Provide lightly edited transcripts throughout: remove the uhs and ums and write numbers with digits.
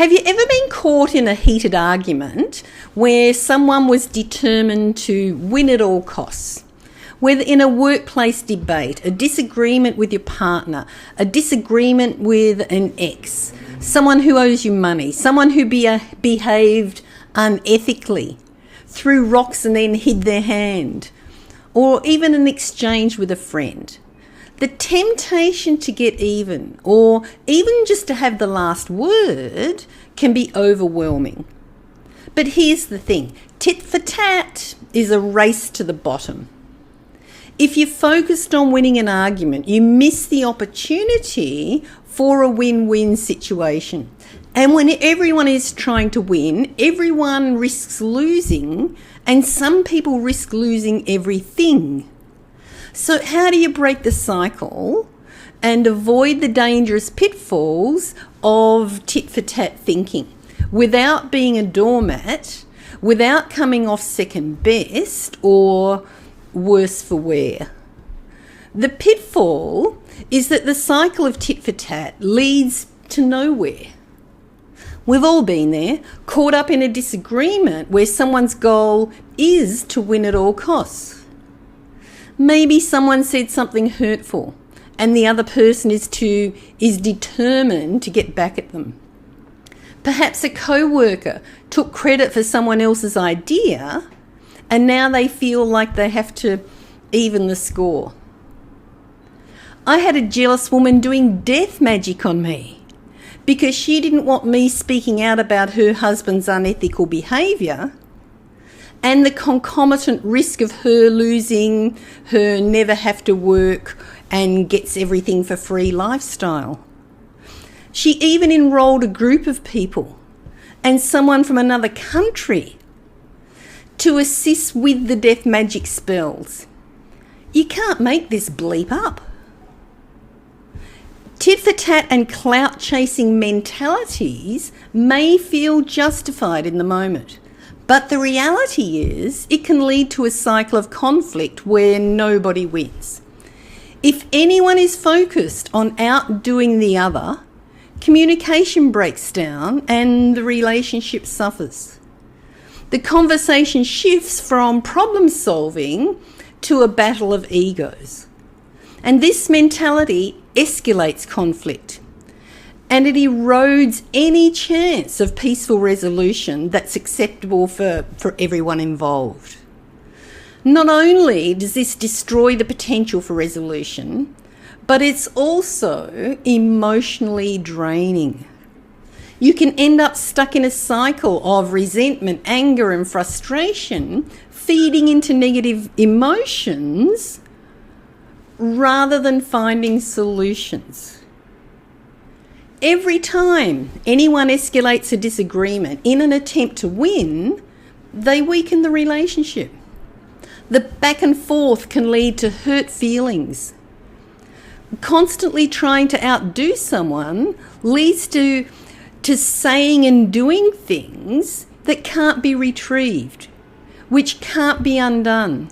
Have you ever been caught in a heated argument where someone was determined to win at all costs? Whether in a workplace debate, a disagreement with your partner, a disagreement with an ex, someone who owes you money, someone who behaved unethically, threw rocks and then hid their hand, or even an exchange with a friend. The temptation to get even, or even just to have the last word, can be overwhelming. But here's the thing, tit-for-tat is a race to the bottom. If you're focused on winning an argument, you miss the opportunity for a win-win situation. And when everyone is trying to win, everyone risks losing, and some people risk losing everything. So how do you break the cycle and avoid the dangerous pitfalls of tit-for-tat thinking without being a doormat, without coming off second best or worse for wear? The pitfall is that the cycle of tit-for-tat leads to nowhere. We've all been there, caught up in a disagreement where someone's goal is to win at all costs. Maybe someone said something hurtful and the other person is determined to get back at them. Perhaps a co-worker took credit for someone else's idea and now they feel like they have to even the score. I had a jealous woman doing death magic on me because she didn't want me speaking out about her husband's unethical behaviour and the concomitant risk of her losing her never have to work and gets everything for free lifestyle. She even enrolled a group of people and someone from another country to assist with the death magic spells. You can't make this bleep up. Tit-for-tat and clout-chasing mentalities may feel justified in the moment, but the reality is it can lead to a cycle of conflict where nobody wins. If anyone is focused on outdoing the other, communication breaks down and the relationship suffers. The conversation shifts from problem solving to a battle of egos. And this mentality escalates conflict and it erodes any chance of peaceful resolution that's acceptable for everyone involved. Not only does this destroy the potential for resolution, but it's also emotionally draining. You can end up stuck in a cycle of resentment, anger, and frustration, feeding into negative emotions rather than finding solutions. Every time anyone escalates a disagreement in an attempt to win, they weaken the relationship. The back and forth can lead to hurt feelings. Constantly trying to outdo someone leads to saying and doing things that can't be retrieved, which can't be undone,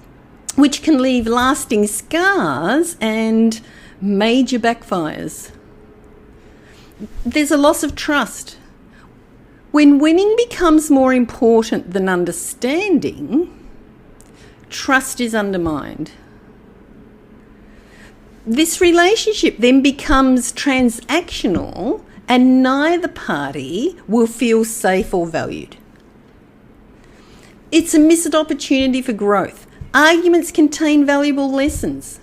which can leave lasting scars and major backfires. There's a loss of trust. When winning becomes more important than understanding, trust is undermined. This relationship then becomes transactional and neither party will feel safe or valued. It's a missed opportunity for growth. Arguments contain valuable lessons.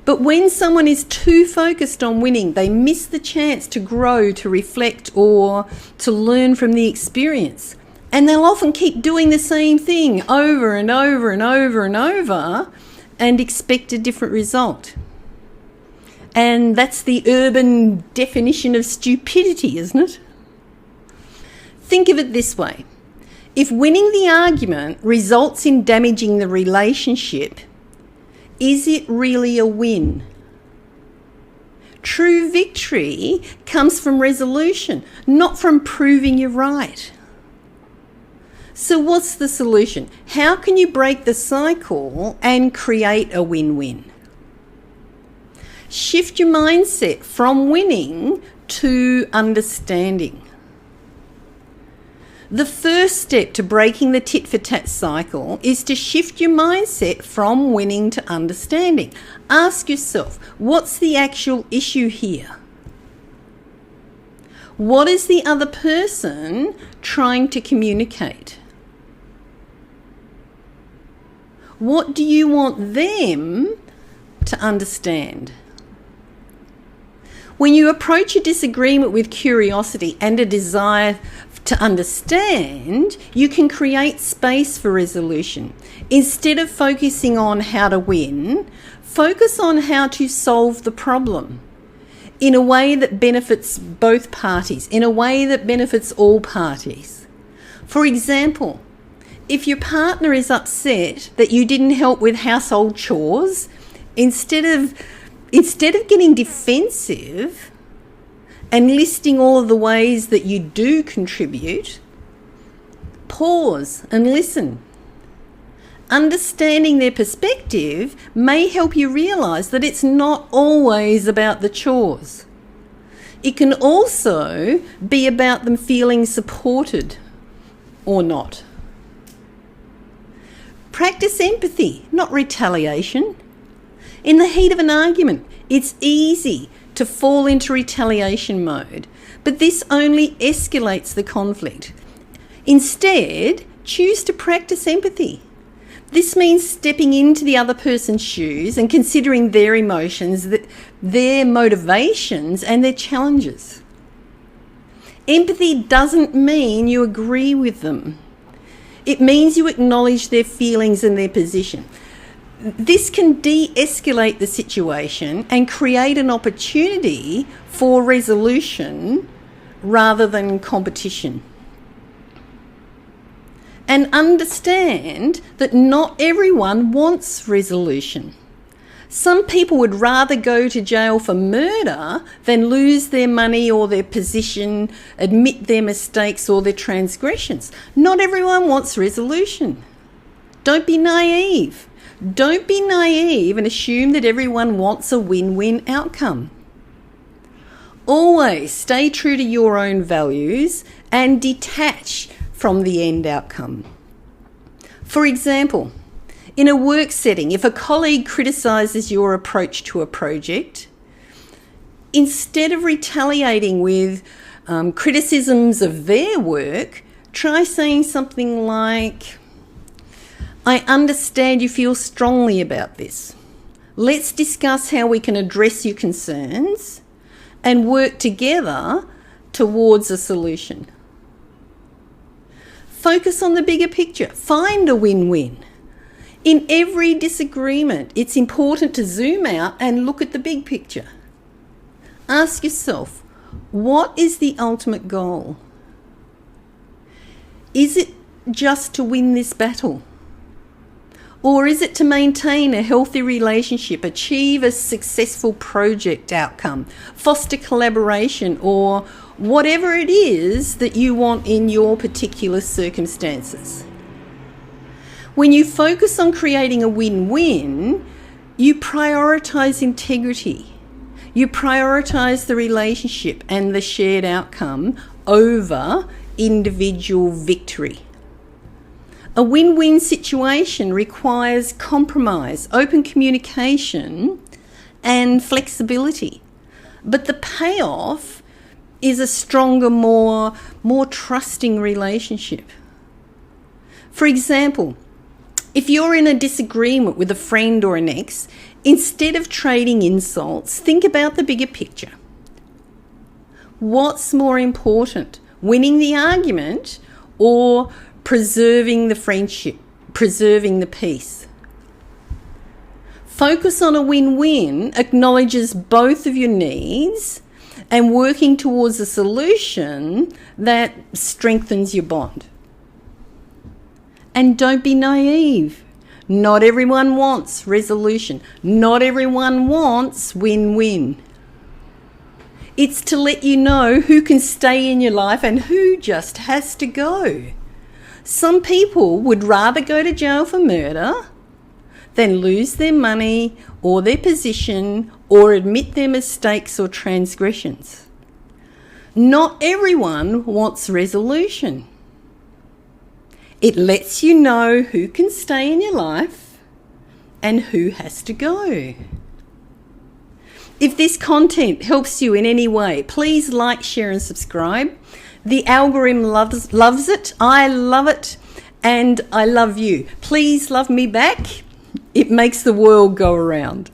But when someone is too focused on winning, they miss the chance to grow, to reflect, or to learn from the experience. And they'll often keep doing the same thing over and over and over and over and expect a different result. And that's the urban definition of stupidity, isn't it? Think of it this way. If winning the argument results in damaging the relationship, is it really a win? True victory comes from resolution, not from proving you're right. So what's the solution? How can you break the cycle and create a win-win? Shift your mindset from winning to understanding. The first step to breaking the tit-for-tat cycle is to shift your mindset from winning to understanding. Ask yourself, what's the actual issue here? What is the other person trying to communicate? What do you want them to understand? When you approach a disagreement with curiosity and a desire to understand, you can create space for resolution. Instead of focusing on how to win, focus on how to solve the problem in a way that benefits both parties, in a way that benefits all parties. For example, if your partner is upset that you didn't help with household chores, instead of getting defensive and listing all of the ways that you do contribute, pause and listen. Understanding their perspective may help you realise that it's not always about the chores. It can also be about them feeling supported or not. Practice empathy, not retaliation. In the heat of an argument, it's easy to fall into retaliation mode, but this only escalates the conflict. Instead, choose to practice empathy. This means stepping into the other person's shoes and considering their emotions, their motivations, and their challenges. Empathy doesn't mean you agree with them. It means you acknowledge their feelings and their position. This can de-escalate the situation and create an opportunity for resolution rather than competition. And understand that not everyone wants resolution. Some people would rather go to jail for murder than lose their money or their position, admit their mistakes or their transgressions. Not everyone wants resolution. Don't be naive. Don't be naive and assume that everyone wants a win-win outcome. Always stay true to your own values and detach from the end outcome. For example, in a work setting, if a colleague criticises your approach to a project, instead of retaliating with criticisms of their work, try saying something like, "I understand you feel strongly about this. Let's discuss how we can address your concerns and work together towards a solution." Focus on the bigger picture. Find a win-win. In every disagreement, it's important to zoom out and look at the big picture. Ask yourself, what is the ultimate goal? Is it just to win this battle? Or is it to maintain a healthy relationship, achieve a successful project outcome, foster collaboration, or whatever it is that you want in your particular circumstances? When you focus on creating a win-win, you prioritise integrity. You prioritise the relationship and the shared outcome over individual victory. A win-win situation requires compromise, open communication, and flexibility. But the payoff is a stronger, more trusting relationship. For example, if you're in a disagreement with a friend or an ex, instead of trading insults, think about the bigger picture. What's more important, winning the argument or preserving the friendship, preserving the peace? Focus on a win-win acknowledges both of your needs and working towards a solution that strengthens your bond. And don't be naive. Not everyone wants resolution. Not everyone wants win-win. It's to let you know who can stay in your life and who just has to go. Some people would rather go to jail for murder than lose their money or their position or admit their mistakes or transgressions. Not everyone wants resolution. It lets you know who can stay in your life and who has to go. If this content helps you in any way, please like, share and subscribe. The algorithm loves it. I love it. And I love you. Please love me back. It makes the world go around.